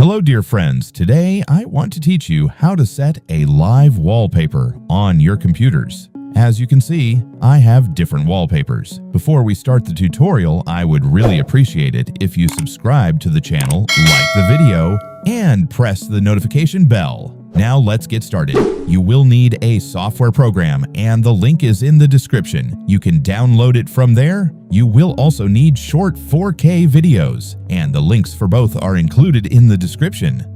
Hello dear friends, today I want to teach you how to set a live wallpaper on your computers. As you can see, I have different wallpapers. Before we start the tutorial, I would really appreciate it if you subscribe to the channel, like the video, and press the notification bell. Now let's get started. You will need a software program and the link is in the description. You can download it from there. You will also need short 4K videos, and the links for both are included in the description.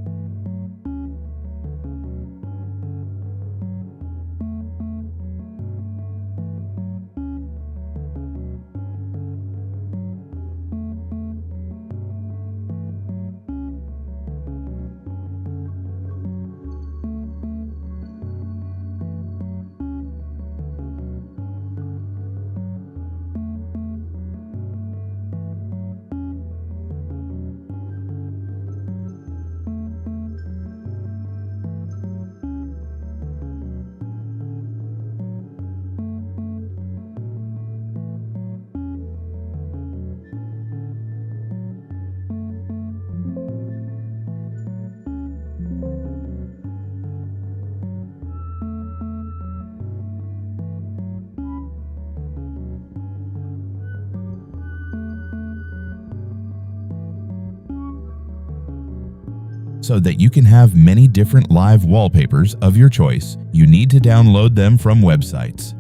So that you can have many different live wallpapers of your choice, you need to download them from websites.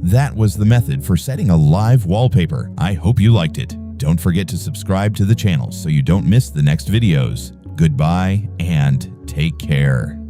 That was the method for setting a live wallpaper. I hope you liked it. Don't forget to subscribe to the channel so you don't miss the next videos. Goodbye and take care.